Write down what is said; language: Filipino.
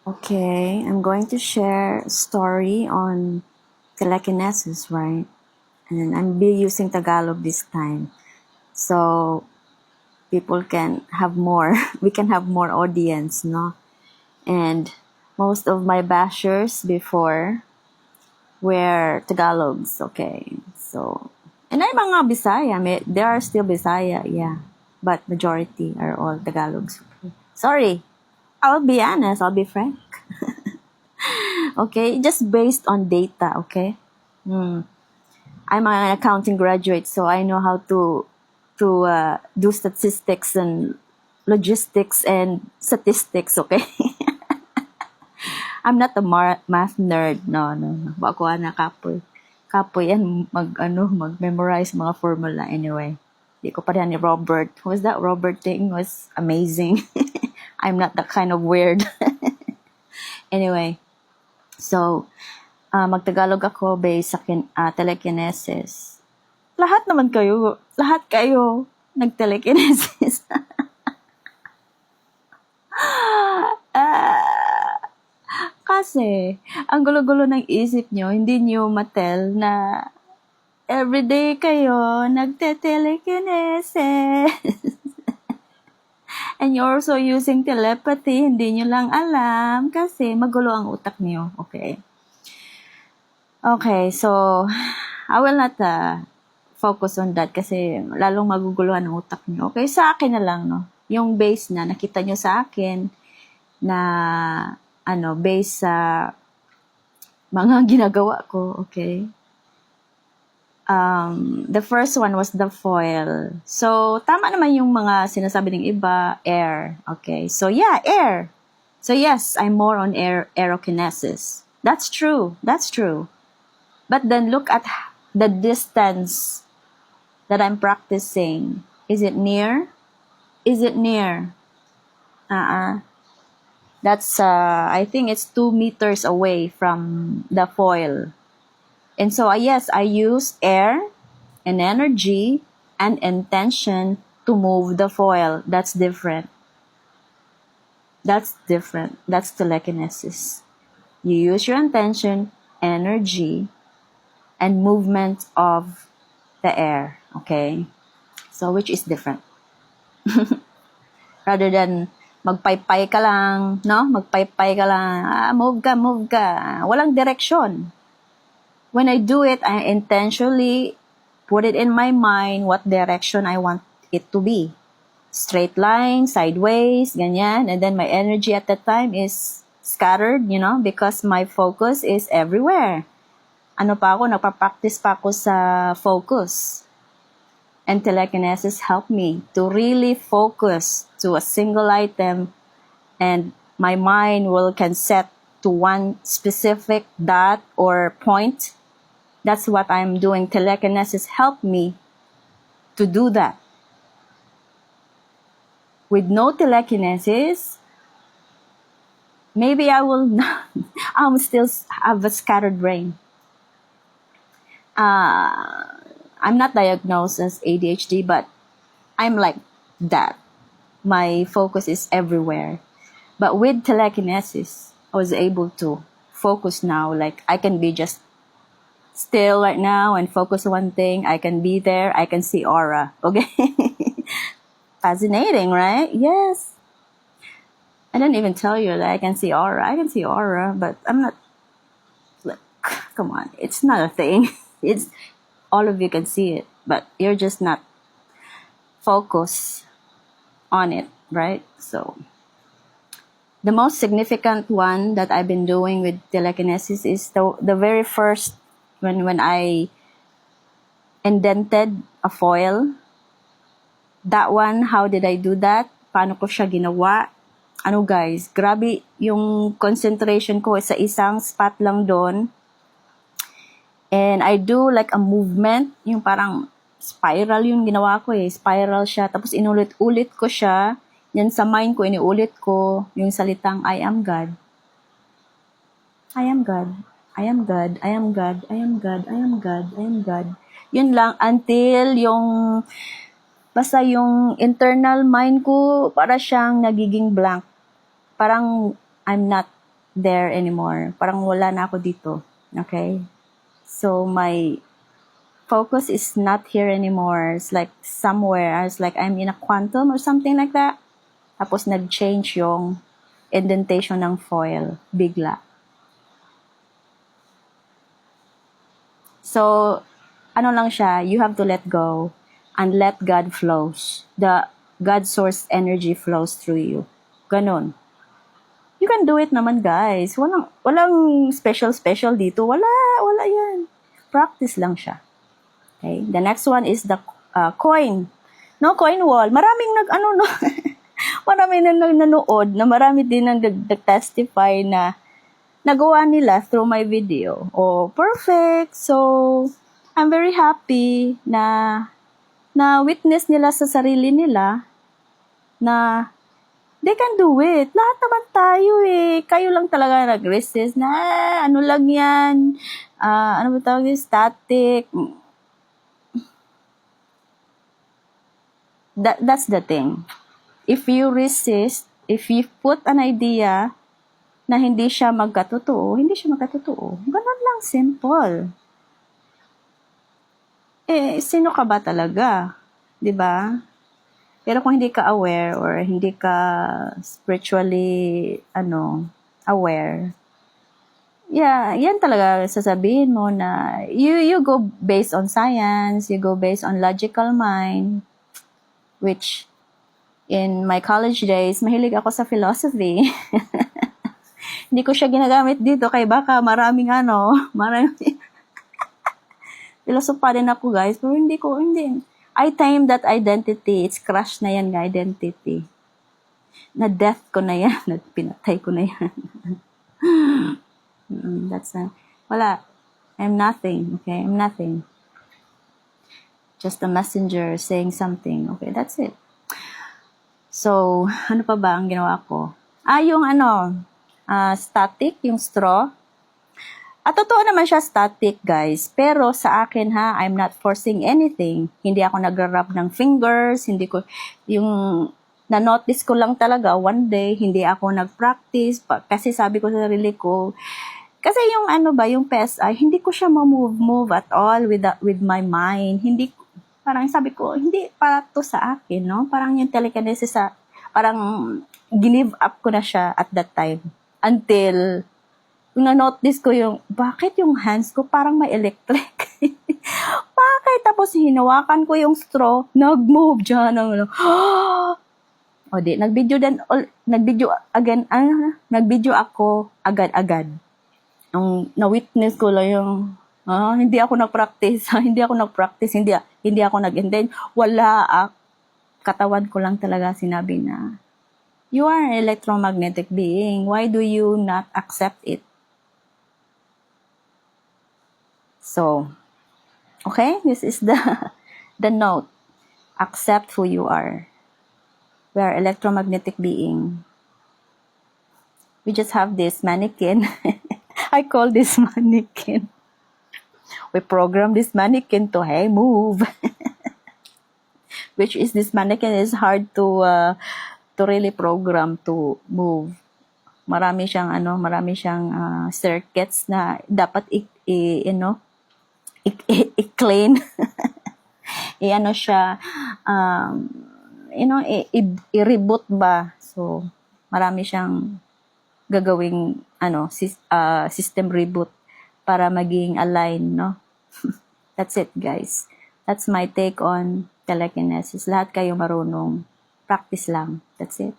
Okay, I'm going to share a story on telekinesis, right? And I'm be using Tagalog this time. So people can have more, we can have more audience, no? And most of my bashers before were Tagalogs, okay? So, and ay mga Bisaya, there are still Bisaya, yeah. But majority are all Tagalogs. Sorry, I'll be honest, I'll be frank. Okay, just based on data, okay? I'm an accounting graduate, so I know how to do statistics and logistics and statistics, okay? I'm not a math nerd, no. Ako na kapoy. Kapoy yan mag-memorize mga formula anyway. Di ko pa rin ni Robert. Who was that? Robert thing was amazing. I'm not that kind of weird. Anyway, so magtagalog ako based sa telekinesis. Lahat kayo nag-telekinesis. Kasi, ang gulo-gulo ng isip nyo, hindi nyo matel na everyday kayo nagte-telekinesis. And you're also using telepathy, hindi nyo lang alam kasi magulo ang utak nyo. Okay. Okay, so I will not focus on that kasi lalong maguguluhan ang utak nyo. Okay, sa akin na lang, no? Yung base na nakita nyo sa akin na based sa mga ginagawa ko, okay? The first one was the foil. So, tama naman yung mga sinasabi ng iba, air. Okay, so yeah, air. So yes, I'm more on aerokinesis. That's true. But then look at the distance that I'm practicing. Is it near? That's, I think it's 2 meters away from the foil. And so, yes, I use air and energy and intention to move the foil. That's different. That's telekinesis. You use your intention, energy, and movement of the air. Okay? So, which is different. Rather than magpaypay ka lang, no? Magpaypay ka lang, move ka. Walang direction. When I do it, I intentionally put it in my mind what direction I want it to be. Straight line, sideways, ganyan. And then my energy at that time is scattered, because my focus is everywhere. Nagpa-practice pa ako sa focus. And telekinesis helped me to really focus to a single item, and my mind can set to one specific dot or point. That's what I'm doing. Telekinesis helped me to do that. With no telekinesis, maybe I will not, I'll still have a scattered brain. I'm not diagnosed as ADHD, but I'm like that. My focus is everywhere. But with telekinesis, I was able to focus now. Like, I can be just still right now and focus on one thing. I can be there. I can see aura. Okay? Fascinating, right? Yes. I didn't even tell you that I can see aura. I can see aura, but I'm not... Look, come on. It's not a thing. It's... All of you can see it, but you're just not focused on it, right? So... The most significant one that I've been doing with telekinesis is the very first when I indented a foil. That one, how did I do that? Paano ko siya ginawa? Guys, grabe yung concentration ko sa isang spot lang doon. And I do like a movement, yung parang spiral yung ginawa ko Spiral siya, tapos inulit-ulit ko siya. Yan sa mind ko, iniulit ko yung salitang, I am God. I am God. I am God. I am God. I am God. I am God. I am God. Yun lang until basta yung internal mind ko para siyang nagiging blank. Parang I'm not there anymore. Parang wala na ako dito. Okay? So, my focus is not here anymore. It's like somewhere. It's like I'm in a quantum or something like that. Tapos, nag-change yung indentation ng foil. Bigla. So, ano lang siya, you have to let go and let God flows. The God source energy flows through you. Ganon. You can do it naman, guys. Walang special dito. Wala yan. Practice lang siya. Okay? The next one is the coin. No, coin wall. Maraming maraming nanonood na marami din nag-testify na nagawa nila through my video. Oh, perfect. So, I'm very happy na witness nila sa sarili nila na they can do it. Lahat naman tayo eh. Kayo lang talaga nag-resist na, ano lang yan, ano ba tawag yun, static. That's the thing. If you resist, if you put an idea na hindi siya magkatotoo, hindi siya magkatotoo. Ganun lang, simple. Eh, sino ka ba talaga? 'Di ba? Pero kung hindi ka aware or hindi ka spiritually, aware, yeah, yan talaga sasabihin mo na you go based on science, you go based on logical mind, which in my college days, mahilig ako sa philosophy. Hindi ko siya ginagamit dito kay baka maraming filosofa din ako, guys, pero hindi. I tame that identity. It's crush na yan, identity. Na-death ko na yan. Pinatay ko na yan. Wala. I'm nothing. Okay? I'm nothing. Just a messenger saying something. Okay, that's it. So, ano pa ba ang ginawa ko? Yung static, yung straw. Totoo naman siya static, guys. Pero sa akin I'm not forcing anything. Hindi ako nagra-rub ng fingers, na-notice ko lang talaga one day, hindi ako nag-practice. Kasi sabi ko sa sarili ko, kasi yung yung PSI, hindi ko siya move at all with my mind. Parang sabi ko, hindi para to sa akin, no? Parang yung telekinesis parang give up ko na siya at that time. Until na-notice ko bakit yung hands ko parang may electric? Bakit? Tapos hinawakan ko yung straw, nag-move dyan. Nag-video ako agad-agad. Na-witness ko lang hindi ako nag-practice, hindi ako nag-intend. Katawan ko lang talaga sinabi na, you are an electromagnetic being. Why do you not accept it? So, okay, this is the note. Accept who you are. We are electromagnetic being. We just have this mannequin. I call this mannequin. We program this mannequin to, hey, move. Which is, this mannequin is hard to really program to move. Marami siyang circuits na dapat i-clean. siya, i-reboot ba. So, marami siyang gagawing, system reboot para maging align, no? That's it, guys. That's my take on telekinesis. Lahat kayo marunong. Practice lang. That's it.